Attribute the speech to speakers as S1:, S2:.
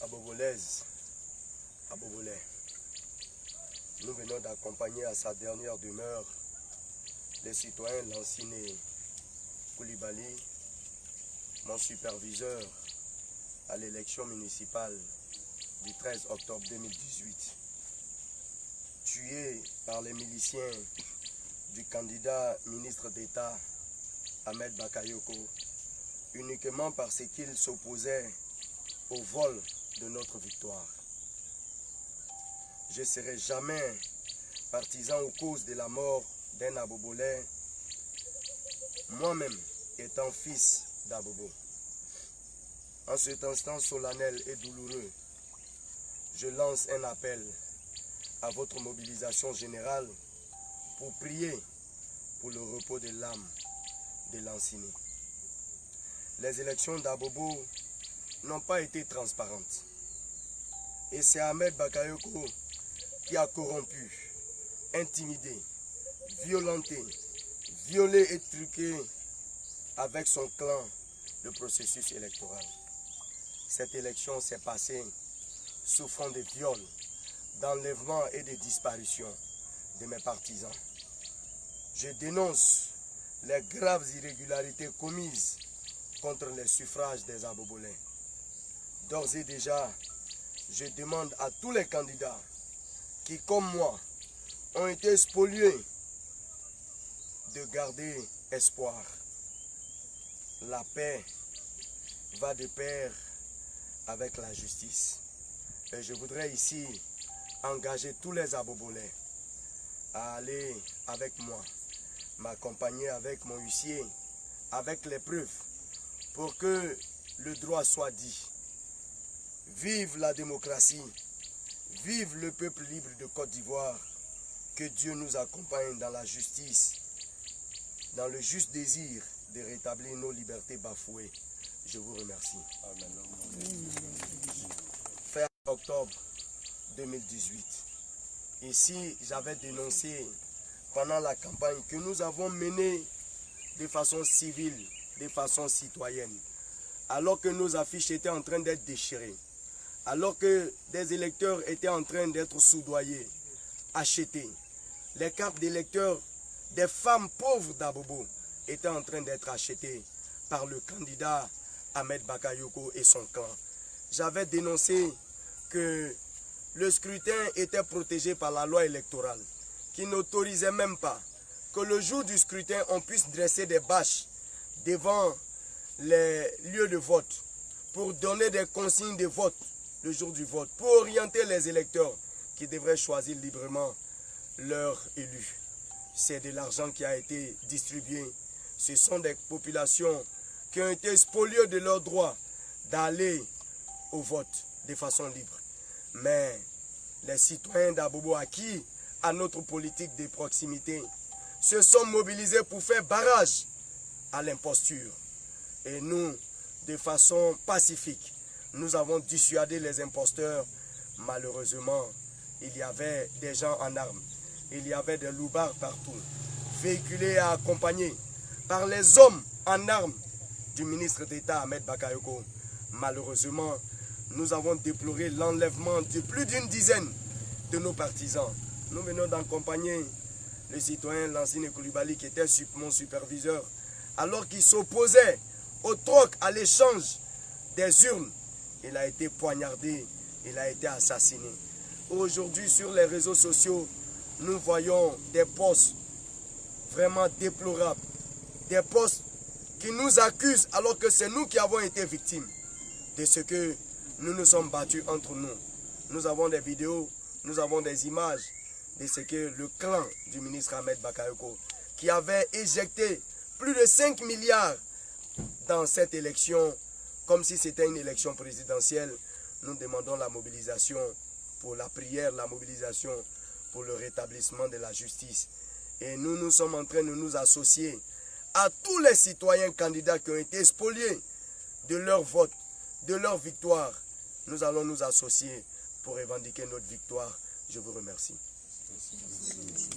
S1: Abobolaise, Abobolais, nous venons d'accompagner à sa dernière demeure les citoyens Lanciné Koulibaly, mon superviseur à l'élection municipale du 13 octobre 2018, tué par les miliciens du candidat ministre d'État Ahmed Bakayoko, uniquement parce qu'il s'opposait au vol de notre victoire. Je ne serai jamais partisan aux causes de la mort d'un Abobolais, moi-même étant fils d'Abobo. En cet instant solennel et douloureux, je lance un appel à votre mobilisation générale pour prier pour le repos de l'âme de Lanciné. Les élections d'Abobo n'ont pas été transparentes. Et c'est Ahmed Bakayoko qui a corrompu, intimidé, violenté, violé et truqué avec son clan le processus électoral. Cette élection s'est passée sous fond de viols, d'enlèvements et de disparitions de mes partisans. Je dénonce les graves irrégularités commises contre les suffrages des Abobolais. D'ores et déjà, je demande à tous les candidats qui, comme moi, ont été spoliés de garder espoir. La paix va de pair avec la justice. Et je voudrais ici engager tous les Abobolais à aller avec moi, m'accompagner avec mon huissier, avec les preuves, pour que le droit soit dit. Vive la démocratie, vive le peuple libre de Côte d'Ivoire, que Dieu nous accompagne dans la justice, dans le juste désir de rétablir nos libertés bafouées. Je vous remercie. Amen. Fin octobre 2018. Ici, j'avais dénoncé pendant la campagne que nous avons menée de façon civile, de façon citoyenne, alors que nos affiches étaient en train d'être déchirées, alors que des électeurs étaient en train d'être soudoyés, achetés. Les cartes d'électeurs des femmes pauvres d'Abobo étaient en train d'être achetées par le candidat Ahmed Bakayoko et son clan. J'avais dénoncé que le scrutin était protégé par la loi électorale, qui n'autorisait même pas que le jour du scrutin, on puisse dresser des bâches devant les lieux de vote pour donner des consignes de vote le jour du vote, pour orienter les électeurs qui devraient choisir librement leur élu. C'est de l'argent qui a été distribué. Ce sont des populations qui ont été spoliées de leur droit d'aller au vote de façon libre. Mais les citoyens d'Abobo, acquis à notre politique de proximité, se sont mobilisés pour faire barrage à l'imposture. Et nous, de façon pacifique, nous avons dissuadé les imposteurs. Malheureusement, il y avait des gens en armes. Il y avait des loupards partout, véhiculés et accompagnés par les hommes en armes du ministre d'État Ahmed Bakayoko. Malheureusement, nous avons déploré l'enlèvement de plus d'une dizaine de nos partisans. Nous venons d'accompagner le citoyen Lanciné Koulibaly qui était mon superviseur, alors qu'il s'opposait au troc, à l'échange des urnes. Il a été poignardé, il a été assassiné. Aujourd'hui, sur les réseaux sociaux, nous voyons des posts vraiment déplorables, des posts qui nous accusent alors que c'est nous qui avons été victimes de ce que nous nous sommes battus entre nous. Nous avons des vidéos, nous avons des images de ce que le clan du ministre Ahmed Bakayoko, qui avait éjecté plus de 5 milliards dans cette élection, comme si c'était une élection présidentielle. Nous demandons la mobilisation pour la prière, la mobilisation pour le rétablissement de la justice. Et nous sommes en train de nous associer à tous les citoyens candidats qui ont été spoliés de leur vote, de leur victoire. Nous allons nous associer pour revendiquer notre victoire. Je vous remercie. Merci.